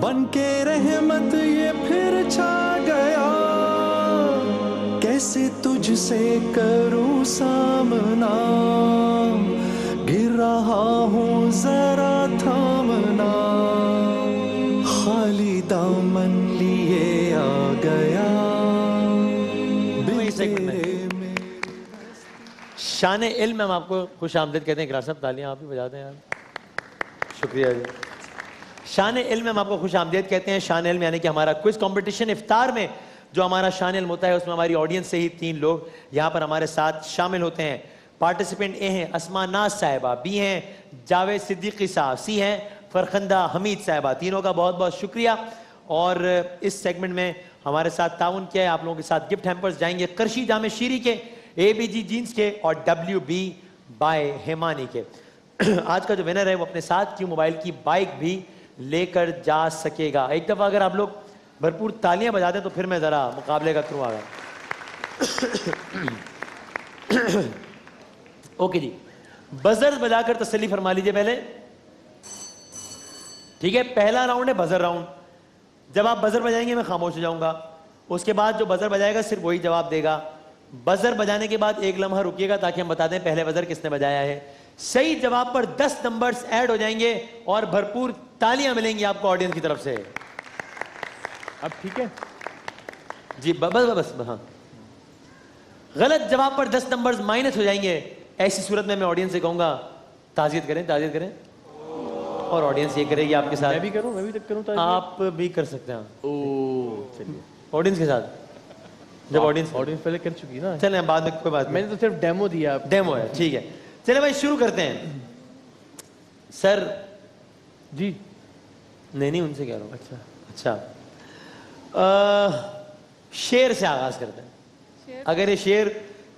बन के रहमत ये फिर छा गया, कैसे तुझसे करूं सामना, गिर रहा हूँ जरा थामना, खाली दामन लिए आ गया। शान इल्म हम आपको खुश आमदीद कहते हैं। इकरार साहब तालियां आप भी बजा दें यार, शुक्रिया जी। शान इल्म हम आपको खुश आमदीद कहते हैं। शान इल्म यानी कि हमारा क्विज कंपटीशन। इफ्तार में जो हमारा शान इल्म होता है उसमें हमारी ऑडियंस से ही 3 लोग यहाँ पर हमारे साथ शामिल होते हैं। पार्टिसिपेंट ए हैं अस्मा नाज साहिबा, बी हैं जावेद सिद्दीकी साहब, सी हैं फरखंदा हमीद साहिबा। तीनों का बहुत बहुत शुक्रिया। और इस सेगमेंट में हमारे साथ ताउन किया है। आप लोगों के साथ गिफ्ट हैम्पर्स जाएंगे करशी जामे शीरी के, ABG जीन्स के और WB बाय हेमानी के। आज का जो विनर है वो अपने साथ की मोबाइल की बाइक भी लेकर जा सकेगा। एक दफा अगर आप लोग भरपूर तालियां बजा दें तो फिर मैं जरा मुकाबले का करूँ आगा। ओके जी, बजर बजाकर तसल्ली फरमा लीजिए पहले। ठीक है, पहला राउंड है बजर राउंड। जब आप बजर बजाएंगे मैं खामोश हो जाऊंगा। उसके बाद जो बजर बजाएगा सिर्फ वही जवाब देगा। बजर बजाने के बाद एक लम्हा रुकिएगा ताकि हम बता दें पहले बजर किसने बजाया है। सही जवाब पर 10 नंबर्स ऐड हो जाएंगे और भरपूर तालियां मिलेंगी आपको ऑडियंस की तरफ से। अब ठीक है जी, बस हाँ। गलत जवाब पर 10 नंबर्स माइनस हो जाएंगे। ऐसी सूरत में मैं ऑडियंस से कहूंगा ताज़ियत करें, ताज़ियत करें। और ऑडियंस ये करेगी आपके साथ। मैं भी करूं आप भी कर सकते हैं। ओह चलिए, ऑडियंस के साथ। जब ऑडियंस पहले कर चुकी ना। चलें बाद में, कोई बात नहीं। मैंने तो सिर्फ डेमो दिया। डेमो है, ठीक है। चले भाई शुरू करते हैं। सर जी नहीं उनसे कह रहा हूँ। अच्छा शेर से आगाज करते हैं। अगर ये शेर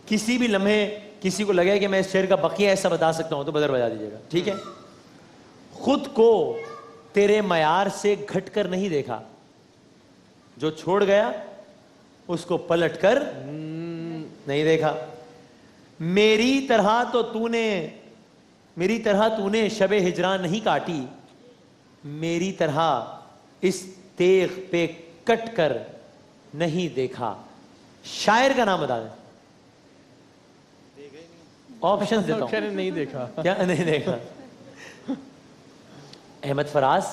किसी भी लम्हे किसी को लगे कि मैं इस शेर का बकिया ऐसा बता सकता हूं तो बजर बजा दीजिएगा, ठीक है। खुद को तेरे मयार से घटकर नहीं देखा, जो छोड़ गया उसको पलट कर नहीं देखा। मेरी तरह तूने शबे हिजरान नहीं काटी, मेरी तरह इस तेग पे कट कर नहीं देखा। शायर का नाम बता दें। ऑप्शन देता हूं। नहीं देखा। क्या नहीं देखा? अहमद फराज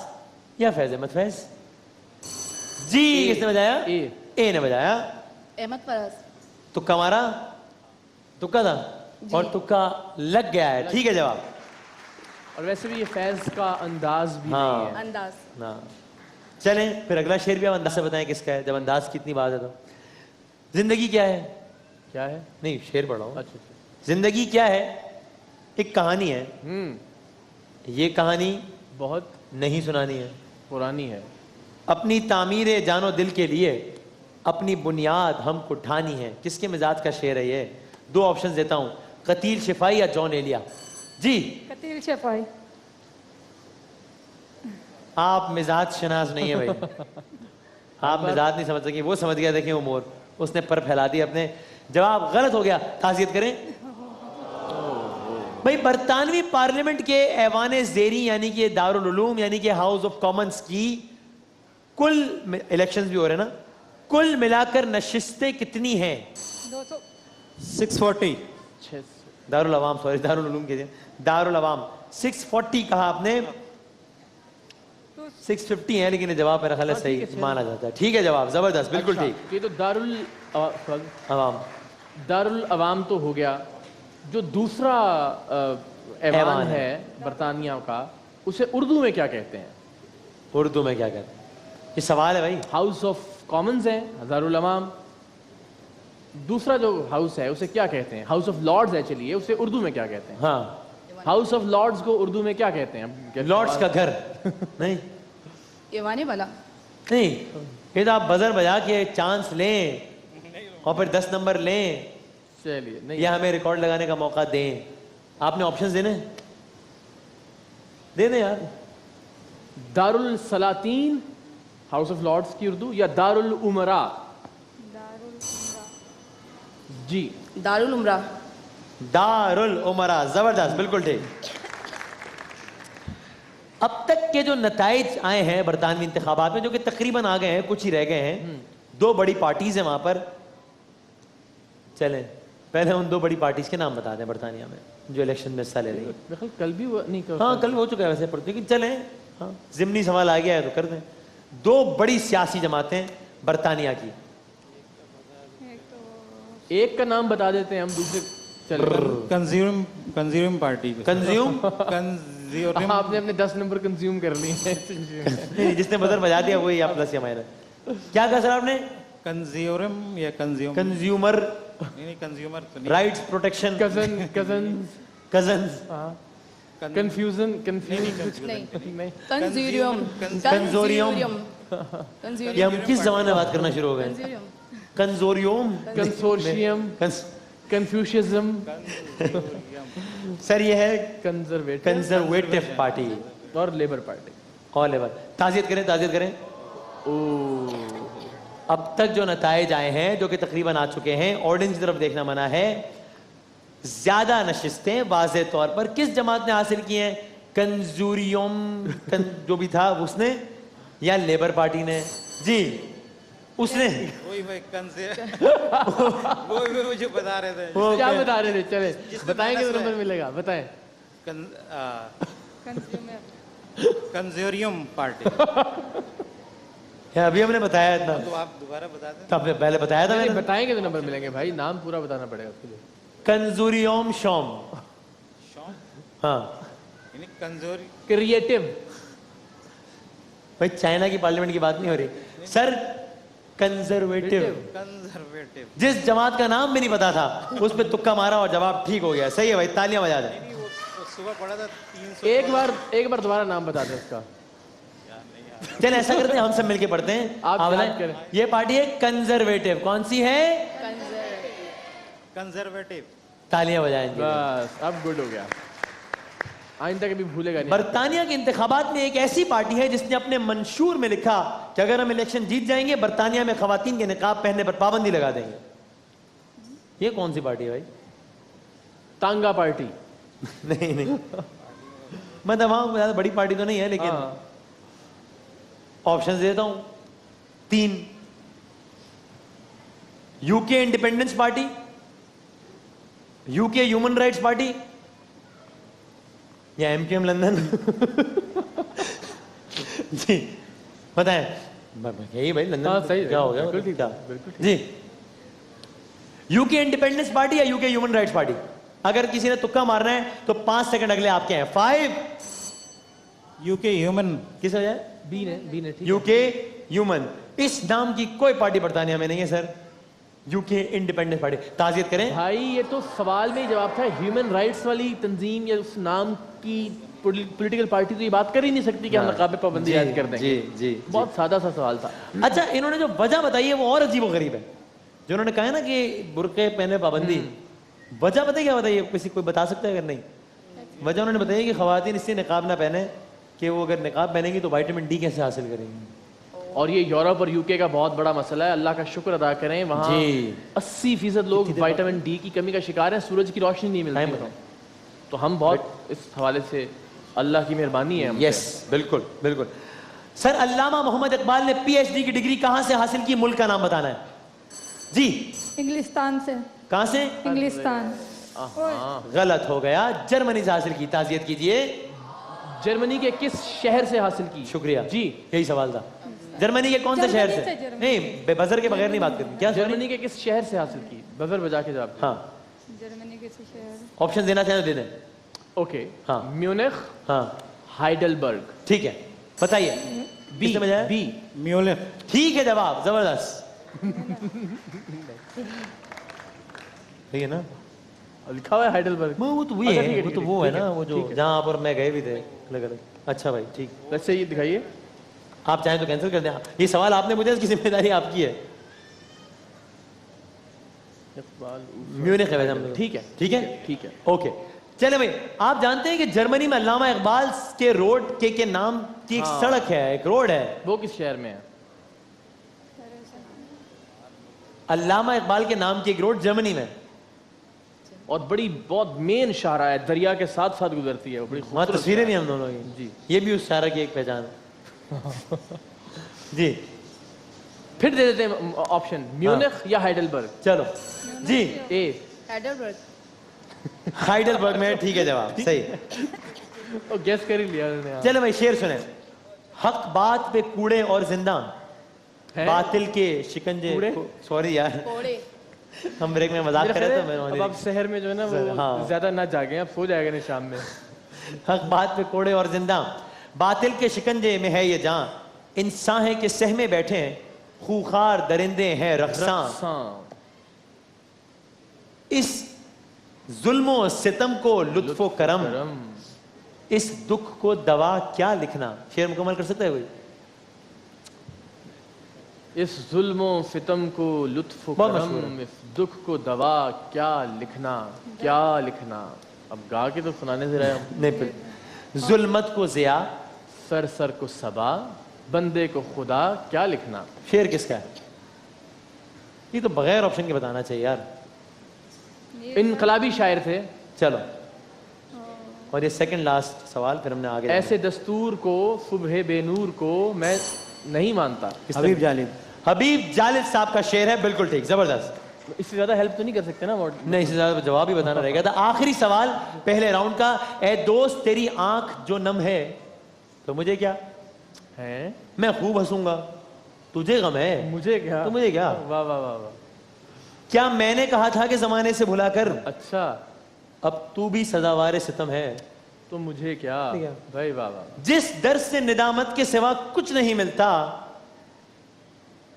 या फैज अहमद फैज? जी किसने बजाया? ए ने बजाया। अहमद फराज। तुक्का मारा? तुक्का था और तुक्का लग गया है, ठीक है जवाब। और वैसे भी ये फैज का अंदाज भी हाँ, नहीं है। अंदाज ना। चलें फिर अगला शेर भी आप अंदाज से बताएं किसका है, जब अंदाज की इतनी बात है तो। जिंदगी क्या है? क्या है? नहीं शेर पढ़ रहा हूं। अच्छा जिंदगी क्या है? एक कहानी है। ये कहानी बहुत नहीं सुनानी है, पुरानी है। अपनी तामीर जानो दिल के लिए अपनी बुनियाद हमको ठानी है। किसके मिजाज का शेर है ये? 2 ऑप्शन देता हूं, कतील शिफाई या जॉन एलिया। जी कतील शिफाई। आप मिजाज शनाज नहीं है भाई। आप मिजाज नहीं समझ सके, वो समझ गया। देखिए वो मोर, उसने पर फैला दिया अपने। जवाब गलत हो गया, ताज़ियत करें भाई। बरतानवी पार्लियामेंट के ऐवान ज़ेरी यानी कि दारुल उलूम यानी कि हाउस ऑफ कॉमन्स की कुल इलेक्शंस भी हो रहे हैं ना, कुल मिलाकर नशिस्तें कितनी हैं? 640। दारुल अवाम, सॉरी दारुल उलूम कीजिए, दारुल अवाम। 640 कहा आपने, 650 है, लेकिन जवाब मेरा ख्याल है सही माना जाता है। ठीक है जवाब, जबरदस्त, बिल्कुल ठीक। ये तो दारुल अवाम तो हो गया। जो दूसरा ऐवान है बरतानिया का, उसे उर्दू में क्या कहते हैं? उर्दू में क्या कहते हैं? ये सवाल है भाई। हाउस ऑफ कॉमन्स है दारुल अवाम। दूसरा जो हाउस है उसे क्या कहते हैं? हाउस ऑफ लॉर्ड्स है, चलिए उसे उर्दू में क्या कहते हैं? हाँ, हाउस ऑफ लॉर्ड्स को उर्दू में क्या कहते हैं? लॉर्ड्स का घर। नहीं ईवानी वाला नहीं, फिर आप बजर बजा के चांस लें और फिर 10 नंबर लें, चलिए नहीं, या हमें रिकॉर्ड लगाने का मौका दें। आपने ऑप्शंस देने, दे दें यार। दारुल सलातीन हाउस ऑफ लॉर्ड्स की उर्दू, या दारुल उमरा? जी दारुल उमरा। दारुल उमरा, जबरदस्त, बिल्कुल ठीक। अब तक के जो नताइज आए हैं बरतानवी इंतखाबात में, जो कि तकरीबन आ गए हैं, कुछ ही रह गए हैं, दो बड़ी पार्टीज हैं वहां पर। चलें पहले उन दो बड़ी पार्टीज के नाम बता दें बरतानिया में जो इलेक्शन में हिस्सा ले रही है। मेरे ख्याल कल भी नहीं कर हाँ कल हो चुका है वैसे, पर लेकिन चलें, हाँ जिमनी सवाल आ गया है तो कर दें। दो बड़ी सियासी जमातें बरतानिया की, एक का नाम बता देते हैं हम, दूसरे चल कंज्यूम पार्टी कंज्यूम कंज्यूम आपने अपने 10 नंबर कंज्यूम कर लिए हैं। जिसने बदर बजा दिया वही आप प्लस या माइनस। क्या कहा सर आपने? कंज्यूम या कंज्यूम कंज्यूमर नहीं कंज्यूमर तो नहीं rights protection cousin cousins confusion confuse नहीं नहीं कंज्यूरियम कंजोरियम। ये हम किस जमाने में बात करना शुरू हो गए? कंज्यूरियम कंजोरियम कंसोर्शियम कंफ्यूशियज्म सर ये है कंजर्वेटिव पार्टी और लेबर पार्टी। और लेबर। ताज़ियत करें ताज़ियत करें। अब तक जो नताइज आए हैं जो कि तकरीबन आ चुके हैं, ऑर्डिनेंस की तरफ देखना मना है, ज्यादा नशिस्तें वाज़े तौर पर किस जमात ने हासिल की हैं? कंजूरियम जो भी था उसने या लेबर पार्टी ने? जी उसने। वही वही मुझे बता रहे थे। वो क्या बता रहे थे? चले बताएंगे तो नंबर मिलेगा, बताएं। कंज्यूरियम पार्टी है, अभी हमने बताया इतना। तो आप दोबारा बता दें। तो आपने पहले बताया था नहीं, मैंने। बताएंगे तो नंबर मिलेंगे भाई, नाम पूरा बताना पड़ेगा उसके लिए। कंजूरियम शोम। हाँ यानी कंजूरी क्रिएटिव। भाई चाइना की पार्लियामेंट की बात नहीं हो रही सर, कंजर्वेटिव। कंजर्वेटिव जिस जमात का नाम भी नहीं पता था उस पे तुक्का मारा और जवाब ठीक हो गया। सही है भाई, तालियां बजा दें। नहीं वो सुबह पढ़ा था 300। एक बार दोबारा नाम बता दे उसका। चल ऐसा करते हैं हम सब मिलके पढ़ते हैं। आप बताएं। याद करें। ये पार्टी है कंजर्वेटिव। कौन सी है? कंजर्वेटिव। तालियां बजाएंगे। बस अब गुड हो गया, आइंदा कभी भूलेगा नहीं। बरतानिया के इंतखाबात में एक ऐसी पार्टी है जिसने अपने मंशूर में लिखा कि अगर हम इलेक्शन जीत जाएंगे बरतानिया में खवातीन के निकाब पहनने पर पाबंदी लगा देंगे। ये कौन सी पार्टी है भाई? तांगा पार्टी। नहीं नहीं मैं तमाम ज्यादा बड़ी पार्टी तो नहीं है, लेकिन ऑप्शन देता हूं 3। UK independence party, UK human rights party या एमकेएम लंदन। जी बताएं। यही भाई लंदन। हाँ, सही क्या हो गया? बिल्कुल ठीक क्या? बिल्कुल ठीक। जी यूके इंडिपेंडेंस पार्टी या यूके ह्यूमन राइट्स पार्टी? अगर किसी ने तुक्का मारना है तो 5 सेकंड अगले आपके हैं। 5। UK human. किस वजह? बी ने ठीक है। UK human. इस नाम की कोई पार्टी बरतानिया में नहीं है सर। UK independence party. ताज़ियत करें भाई ये तो सवाल में ही जवाब था। ह्यूमन राइट्स वाली तंजीम या उस नाम की पॉलिटिकल पार्टी तो ये बात कर ही नहीं सकती कि हम नकाब पे पाबंदी ऐड कर देंगे। जी जी बहुत सादा सा सवाल था। अच्छा इन्होंने जो वजह बताई है वो और अजीब और गरीब है। जो उन्होंने कहा है ना कि बुरके पहने पाबंदी, वजह बताइए क्या बताइए? किसी कोई बता सकता है? अगर नहीं, वजह उन्होंने बताई कि खवातीन इससे निकाब ना पहने कि वो अगर निकाब पहनेंगी तो विटामिन डी कैसे हासिल करेंगी। और ये यूरोप और यूके का बहुत बड़ा मसला है। अल्लाह का शुक्र अदा करें, वहाँ 80% लोग विटामिन डी की कमी का शिकार हैं। सूरज की रोशनी नहीं मिलती है। तो हम बहुत इस हवाले से अल्लाह की मेहरबानी है। यस बिल्कुल बिल्कुल। सर अल्लामा मोहम्मद इकबाल ने पीएचडी की डिग्री कहां से हासिल की? मुल्क का नाम बताना है जी। इंग्लिस्तान से। कहां से? इंग्लिस्तान। गलत हो गया, जर्मनी से हासिल की। ताज़ियत कीजिए। जर्मनी के किस शहर से हासिल की? शुक्रिया जी, यही सवाल था। जर्मनी के कौन से शहर जर्मनी से? से, जर्मनी। नहीं बेबजर के बगैर नहीं बात करनी। क्या? जर्मनी के किस शहर से हासिल की? बजर बजा के जवाब। हाँ जर्मनी के शहर। ऑप्शन देना चाहें तो दे दें। ओके। हाँ। म्यूनिख, हाँ हाइडलबर्ग। ठीक है बताइए। B B Munich. ठीक है जवाब, जबरदस्त। ठीक है ना? लिखा हुआ है हाइडलबर्ग। वो तो वही अच्छा, है, ठीक है, वो तो ठीक वो है, है ना, वो जो ठीक है। जहाँ पर मैं गए भी थे अलग अलग। अच्छा भाई ठीक। वैसे ये दिखाइए। आप चाहें तो कैंसिल कर दें। ये सवाल आपने पूछा, इसकी जिम्मेदारी आपकी है। म्यूनिख है वैसे हम लोग। ठीक है ठीक है ठीक है। ओके चले भाई। आप जानते हैं कि जर्मनी में अल्लामा इकबाल के रोड के नाम की एक सड़क है, एक रोड है। वो किस शहर में है? अल्लामा इकबाल के नाम की एक रोड जर्मनी में। और बड़ी बहुत मेन शाहरा है, दरिया के साथ साथ गुजरती है, वो बड़ी वहाँ खूबसूरत तस्वीरें भी हम दोनों की। जी। ये भी उस शायरा की एक पहचान है। जी फिर दे देते हैं ऑप्शन, म्यूनिख या हाइडेलबर्ग। चलो जी, ए हैडलबर्ग। हाइडेलबर्ग में ठीक है जवाब, सही। तो गैस कर ही लिया उन्होंने। हाँ। चलो भाई शेर सुने। हक बात पे कूड़े और जिंदा, हैं? बातिल के शिकंजे। कूड़े? सॉरी यार, कोड़े। हम ब्रेक में मजाक मेरा कर रहे ख्याल थे, है, मैंने अब आप शहर में जो है ना वो हाँ। ज्यादा ना जागे, अब सो जाएगा नहीं शाम में। हक बात पे कोड़े और जिंदा, बातिल के शिकंजे में है ये जान, इंसान के सहमे बैठे हैं, खूंखार दरिंदे हैं रक्सां। हाँ। इस जुल्मो सितम को लुत्फो करम, करम। इस दुख को दवा क्या लिखना। शेर मुकम्मल कर सकता है कोई? इस जुल्मो सितम को लुत्फ बहुत मशहूर करम, इस दुख को दवा क्या लिखना, क्या लिखना। अब गा के तो सुनाने से रहे हम। नहीं फिर जुल्मत को जिया, सर सर को सबा, बंदे को खुदा क्या लिखना। शेर किसका है? ये तो बगैर ऑप्शन के बताना चाहिए यार। इनकलाबी शायर थे। चलो, और ये सेकंड लास्ट सवाल, फिर हमने आगे ऐसे दस्तूर को सुबह बेनूर को मैं नहीं मानता। हबीब जालिद, हबीब जालिद साहब का शेर है, बिल्कुल ठीक, जबरदस्त। इससे ज्यादा हेल्प तो नहीं कर सकते ना मॉड। नहीं, इससे ज्यादा जवाब ही बताना रहेगा। था आखिरी सवाल पहले राउंड का। ए दोस्त तेरी आंख जो नम है तो मुझे क्या, हैं? मैं खूब हंसूंगा तुझे गम है, मुझे क्या, तो मुझे क्या। वाह वाह वाह वाह। क्या मैंने कहा था कि जमाने से भुला कर अच्छा, अब तू भी सजावार सितम है, तो मुझे क्या ठीक है। भाई, वाह वाह। जिस दर से निदामत के सिवा कुछ नहीं मिलता,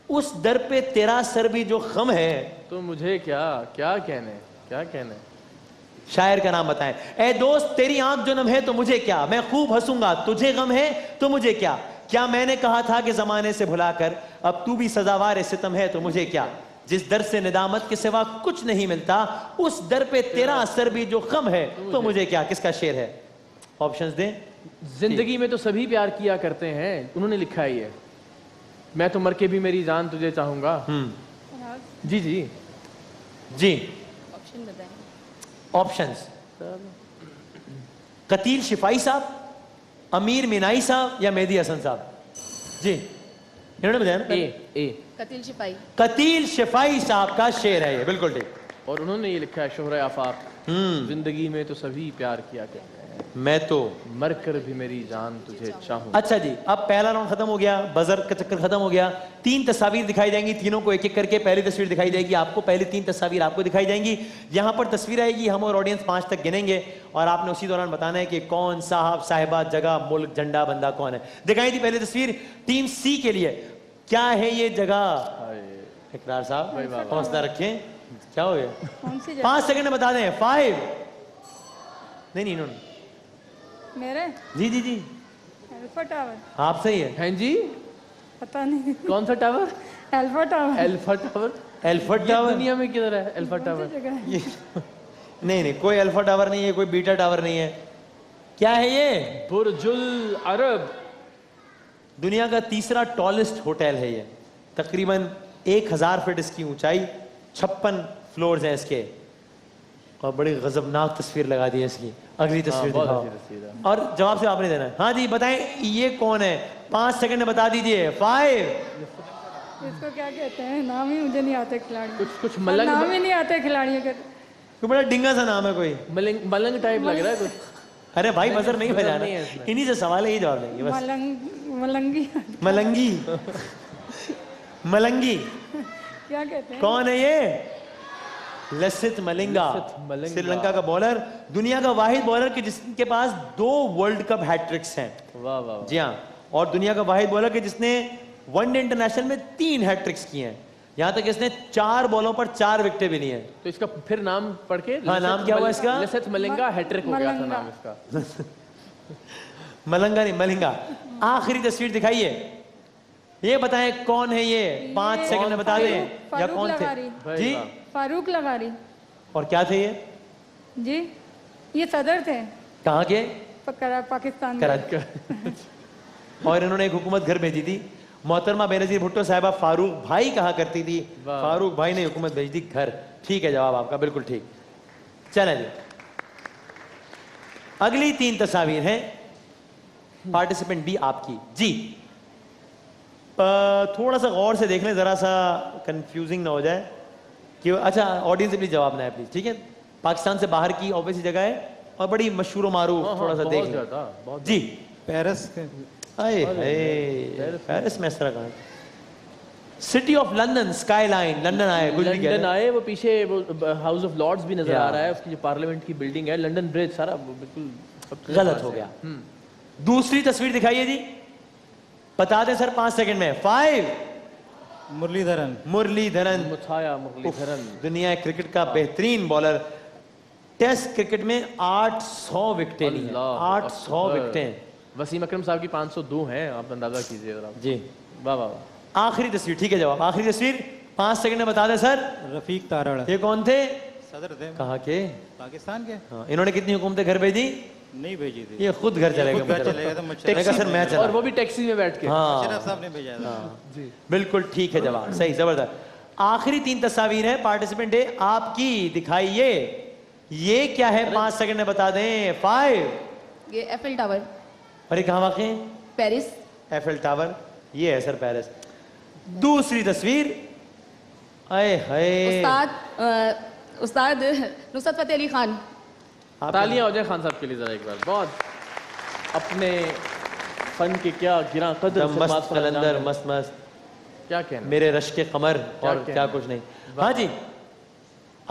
उस दर पे तेरा सर भी जो खम है, तो मुझे क्या, क्या कहने, क्या कहने। शायर का नाम बताएं। ए दोस्त तेरी आंख जो नम है तो मुझे क्या, मैं खूब हंसूंगा तुझे गम है तो मुझे क्या। क्या मैंने कहा था कि जमाने से भुलाकर अब तू भी सजावार सितम है तो मुझे क्या। जिस दर से निदामत के सिवा कुछ नहीं मिलता, उस दर पे तेरा असर भी जो खम है तो मुझे क्या। किसका शेर है? ऑप्शंस दें। जिंदगी में तो सभी प्यार किया करते हैं, उन्होंने लिखा है ये। मैं तो मर के भी मेरी जान तुझे चाहूंगा। जी जी जी, ऑप्शन बताएं। ऑप्शंस। कतील शिफाई साहब, अमीर मीनाई साहब या मेहदी हसन साहब। जी, इन्होंने बताया ना। ए। कतील सिपाही। कतील शिफाई साहब का शेर है ये, बिल्कुल ठीक। और उन्होंने ये लिखा है, शोहर आफाक, जिंदगी में तो सभी प्यार किया करते हैं, मैं तो मर कर भी मेरी जान तुझे चाहूं। अच्छा जी, अब पहला राउंड खत्म हो गया, बजर का चक्कर खत्म हो गया। 3 तस्वीर दिखाई जाएंगी, तीनों को एक एक करके। पहली तस्वीर दिखाई जाएगी आपको, पहली 3 तस्वीर आपको दिखाई जाएंगी। यहां पर तस्वीर आएगी, हम और ऑडियंस 5 तक गिनेंगे और आपने उसी दौरान बताना है कि कौन, साहब, साहिबा, जगह, मुल्क, झंडा, बंदा कौन है। दिखाई दी पहली तस्वीर टीम सी के लिए। क्या है ये जगह? इकरार साहब हौसला रखें। क्या हो गया? कौन सी जगह? 5 सेकंड में बता दें। 5। नहीं, इन्होंने। मेरे जी जी जी, अल्फा टावर। आप सही है। हैं जी, पता नहीं। कौन सा tower? Alpha tower. Alpha tower. एल्फर्ट ये टावर? दुनिया में किधर है अल्फा कौन टावर? सी जगह है? ये नहीं नहीं, कोई अल्फा टावर नहीं है, कोई बीटा टावर नहीं है। क्या है ये? बुर्जुल अरब। दुनिया का तीसरा टॉलेस्ट होटल है ये। तकरीबन 1000 फीट इसकी ऊंचाई, 56 फ्लोर्स हैं इसके। और बड़ी गजबनाक तस्वीर लगा दी है इसकी। अगली तस्वीर बहुत दिखाओ। अच्छी तस्वीर है। और जवाब से आपने देना है। हाँ जी, बताएं ये कौन है? 5 सेकंड में बता दीजिए। 5। इसको क्या कहते हैं? नाम ही मुझे नहीं आते खिलाड़ी। कुछ नाम मलंग, ही नहीं आते खिलाड़ियों के। कोई बड़ा डिंगा सा नाम है कोई। मलंग टाइप लग रहा है कुछ। अरे भाई बजर नहीं बजाना, नहीं है इसमें। इन्हीं से सवाल है, ही जवाब देंगे बस। मलंगी। मलंगी। मलंगी क्या कहते हैं? कौन है ये? लसित मलिंगा, लसित मलिंगा। श्रीलंका का बॉलर, दुनिया का वाहिद बॉलर कि जिसके पास 2 वर्ल्ड कप हैट्रिक्स हैं। वाह वाह वाह। जी हाँ, और दुनिया का वाहिद बॉलर कि जिसने वनडे इंटरनेशनल में 3 हैट्रिक्स किए हैं। यहां तक इसने 4 बॉलों पर 4 विकेटें भी ली हैं। तो इसका फिर नाम पढ़ के, हाँ, नाम क्या हुआ इसका? लसित मलिंगा हैट्रिक हो गया था मलंगा। नाम इसका। मलंगा नहीं, मलिंगा। आखिरी तस्वीर दिखाइए, ये बताएं कौन है ये? 5 सेकंड में बता दें। या फारूक कौन लगारी। थे? जी, फारूक लगारी। और क्या थे ये? जी, ये सदर थे कहाँ के? पाकिस्तान के। कराची। और इन्होंने एक हुकूमत घर भेजी थी। मोहतरमा बेनजीर भुट्टो साहिबा फारूक भाई कहा करती थी, वाह। फारूक भाई ने हुकूमत भेज दी घर। ठीक है जवाब आपका, बिल्कुल ठीक। चलें जी, अगली 3 तस्वीर हैं पार्टिसिपेंट बी आपकी जी। थोड़ा सा गौर से देख लें, जरा सा कंफ्यूजिंग ना हो जाए कि अच्छा ऑडियंस से प्लीज जवाब ना है प्लीज, ठीक है। पाकिस्तान से बाहर की ऑब्वियस जगह है और बड़ी मशहूर मारूफ, थोड़ा सा देख लें जी। पेरिस के आए हाय, पेरिस में इस तरह का city of London, skyline, London आए, कुछ भी लंदन आए, वो पीछे वो हाउस ऑफ लॉर्ड्स भी नजर आ रहा है, उसकी जो पार्लियामेंट की बिल्डिंग है, लंदन ब्रिज, सारा बिल्कुल गलत हो गया। दूसरी तस्वीर दिखाइए जी, बता दें सर 5 सेकंड में। 5 मुरलीधरन। मुरलीधरन, मुथाया मुरलीधरन, दुनिया क्रिकेट का बेहतरीन बॉलर, टेस्ट क्रिकेट में 800 विकेटें ली हैं, 800 विकेटें। वसीम अकरम साहब की 502 हैं, आप अंदाजा कीजिए जरा। जी वाह वाह वाह। आखिरी तस्वीर, ठीक है जवाब, आखिरी तस्वीर 5 सेकंड में बता दें सर। रफीक तारड़ ये कौन थे? सदर थे कहाँ के? पाकिस्तान के। हाँ, इन्होंने कितनी हुकूमतें घर भेजी? नहीं भेजी थी, ये खुद घर चले खुद घर चले गए। गए थे मैंने कहा सर मैं चला। और वो भी टैक्सी में बैठ के। हाँ शरफ साहब ने भेजा था। जी बिल्कुल ठीक है जवाब, सही, जबरदस्त। आखिरी 3 तस्वीर है पार्टिसिपेंट है आपकी, दिखाइए ये क्या है, 5 सेकंड में बता दें। 5। ये एफएल टावर, अरे कहाँ वाक़ है? पेरिस। एफएल टावर, ये है सर पेरिस। दूसरी तस्वीर, आए हाय, उस्ताद नुसरत फतेह अली खान। तालियां हो जाए खान साहब के लिए जरा एक बार। बहुत अपने फन के क्या गिरा कदर से मस्त बात पर अंजाम कलंदर, है। मस्त मस्त, क्या कहना। मेरे रश के कमर और कहना। क्या कुछ नहीं। हाँ जी,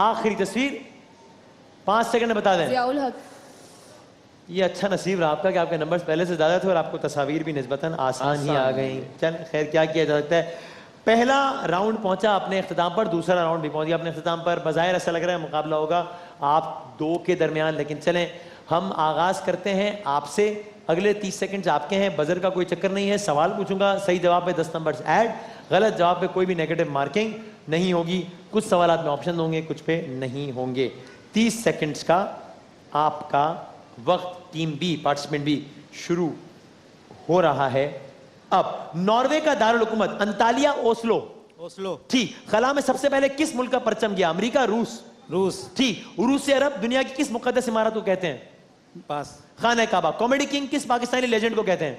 आखिरी तस्वीर 5 सेकंड में बता दें। जियाउल हक। ये अच्छा नसीब रहा आपका कि आपके नंबर्स पहले से ज्यादा थे और आपको तस्वीर भी निस्बतन आसान ही आ गई। चल खैर, क्या किया जा सकता है। पहला राउंड पहुंचा अपने अख्ताम पर, दूसरा राउंड भी पहुंच गया अपने अख्ताम पर। बज़ाहिर ऐसा लग रहा है मुकाबला होगा आप 2 के दरमियान, लेकिन चलें हम आगाज करते हैं आपसे। अगले 30 सेकंड आपके हैं, बजर का कोई चक्कर नहीं है। सवाल पूछूंगा, सही जवाब पे 10 नंबर ऐड, गलत जवाब पे कोई भी नेगेटिव मार्किंग नहीं होगी। कुछ सवाल में ऑप्शन होंगे, कुछ पे नहीं होंगे। 30 सेकंड्स का आपका वक्त टीम बी, पार्टिसिपेंट बी, शुरू हो रहा है अब। नॉर्वे का दारुल हुकूमत अंतालिया, ओस्लो। ओस्लो। ठीक। खला में सबसे पहले किस मुल्क का परचम गया? अमेरिका, रूस? रूस। ठीक। रूस से अरब दुनिया की किस मुकद्दस इमारत को कहते हैं? पास। खाना काबा। कॉमेडी किंग किस पाकिस्तानी लेजेंड को कहते हैं?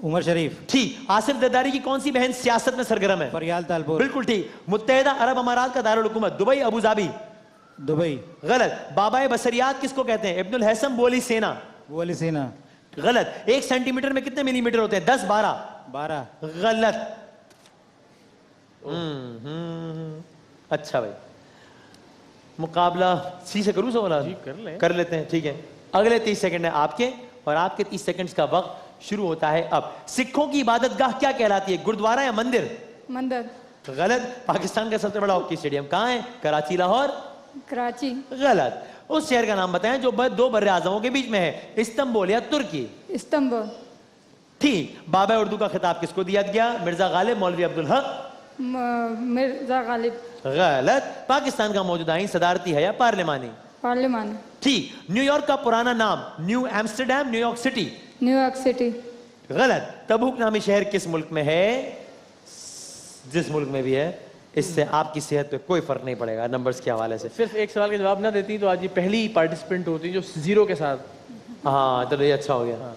उमर शरीफ। ठीक। आसिफ जरदारी की कौन सी बहन सियासत में सरगर्म है? फरियाल तालपुर। बिल्कुल ठीक। मुत्तहिदा अरब अमारात का दारुल हुकूमत? Dubai, Abu Dhabi? दुबई। गलत। बाबाए बसरियात किसको कहते हैं? इब्नुल हैसम बोली सेना? वो अली सीना। गलत। 1 सेंटीमीटर में कितने मिलीमीटर होते हैं? 10, 12? 12। गलत। अच्छा भाई, मुकाबला सी से करूं सवाल? जी, कर लेते हैं, ठीक है। अगले 30 सेकंड है आपके और आपके 30 सेकंड्स का वक्त शुरू होता है अब। सिखों की इबादतगाह क्या कहलाती है? गुरुद्वारा या मंदिर? मंदिर। गलत। पाकिस्तान का सबसे बड़ा हॉकी स्टेडियम कहाँ है? कराची, लाहौर? कराची। गलत। उस शहर का नाम बताएं जो 2 बर्रे आजमों के बीच में है? इस्तांबुल या तुर्की? इस्तांबुल। ठीक। बाबा उर्दू का खिताब किसको दिया गया? मिर्जा गालिब, मौलवी अब्दुल हक? मिर्जा गालिब। गलत। पाकिस्तान का मौजूदा आईन सदारती है या पार्लिमानी? पार्लियामान। ठीक। न्यूयॉर्क का पुराना नाम? New Amsterdam, New York city? New York city. गलत। तबूक नामी शहर किस मुल्क में है? जिस मुल्क में भी है, इससे आपकी सेहत पे कोई फर्क नहीं पड़ेगा नंबर्स के हवाले से। सिर्फ एक सवाल का जवाब ना देती तो आज ये पहली पार्टिसिपेंट होती जो 0 के साथ। हाँ चलो, ये अच्छा हो गया।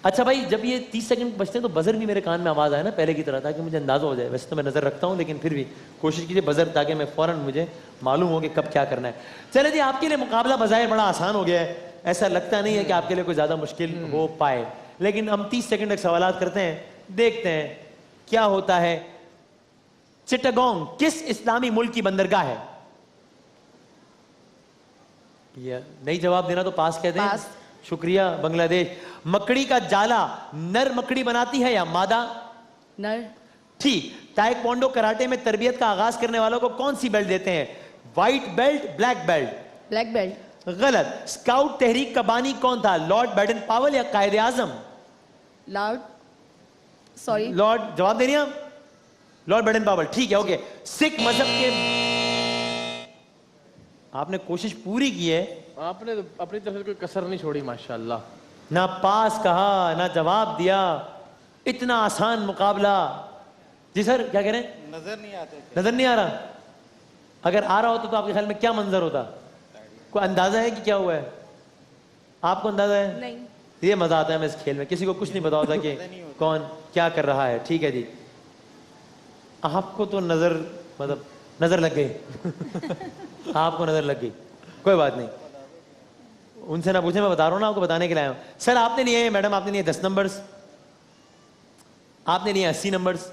अच्छा भाई, जब ये 30 सेकंड बचते हैं तो बजर भी मेरे कान में आवाज आए ना पहले की तरह, ताकि मुझे अंदाजा हो जाए। वैसे तो मैं नजर रखता हूँ, लेकिन फिर भी कोशिश कीजिए बजर, ताकि मैं फौरन मुझे मालूम हो कि कब क्या करना है। चले जी, आपके लिए मुकाबला बजाय बड़ा आसान हो गया है। ऐसा लगता नहीं है कि आपके लिए कोई ज्यादा मुश्किल हो पाए, लेकिन हम 30 सेकंड तक सवाल करते हैं, देखते हैं क्या होता है। चिटागोंग किस इस्लामी मुल्क की बंदरगाह है? नहीं जवाब देना तो पास कह दें। पास। शुक्रिया। बांग्लादेश। मकड़ी का जाला नर मकड़ी बनाती है या मादा? नर। ठीक। ताइक्वांडो कराटे में तरबियत का आगाज करने वालों को कौन सी बेल्ट देते हैं? White belt, black belt? Black belt. गलत। स्काउट तहरीक का बानी कौन था? लॉर्ड बैडन पावेल या कायदे आजम? लॉर्ड, सॉरी, लॉर्ड, जवाब देनी आप? Lord Baden Powell. ठीक है, ओके। सिख मजहब के, आपने कोशिश पूरी की है, आपने तो अपनी तरफ से कोई कसर नहीं छोड़ी माशाल्लाह। ना पास कहा ना जवाब दिया। इतना आसान मुकाबला। जी सर, क्या कह रहे हैं? नजर नहीं आते। नजर नहीं आ रहा? अगर आ रहा होता तो आपके ख्याल में क्या मंजर होता? कोई अंदाजा है कि क्या हुआ है? आपको अंदाजा है? नहीं। ये मजा आता है मैं इस खेल में, किसी को कुछ नहीं पता होता कि कौन क्या कर रहा है। ठीक है जी, आपको तो नजर मतलब नजर लग गई आपको नजर लग गई, कोई बात नहीं, उनसे ना पूछे, मैं बता रहा हूँ ना आपको, बताने के लिए आया हूँ। सर आपने लिए हैं, मैडम आपने लिए 10 नंबर्स, आपने लिए 80 नंबर्स।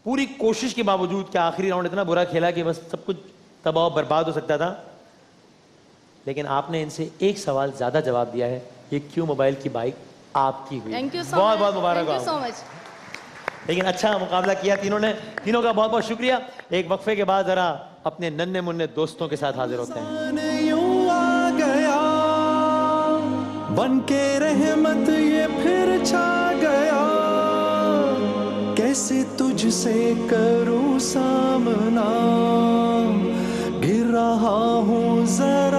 पूरी कोशिश के बावजूद कि आखिरी राउंड इतना बुरा खेला कि बस सब कुछ तबाह बर्बाद हो सकता था, लेकिन आपने इनसे एक सवाल ज्यादा जवाब दिया है। ये क्यों मोबाइल की बाइक आपकी हुई। थैंक यू सो बहुत मच। बहुत मुबारक थैंक यू सो हो। मच। लेकिन अच्छा मुकाबला किया तीनों ने, तीनों का बहुत बहुत शुक्रिया। एक वक्फे के बाद जरा अपने नन्हे मुन्ने दोस्तों के साथ हाजिर होते हैं। यूं आ गया बन के रहमत ये फिर छा गया, कैसे तुझसे करूं सामना, गिर रहा हूं जरा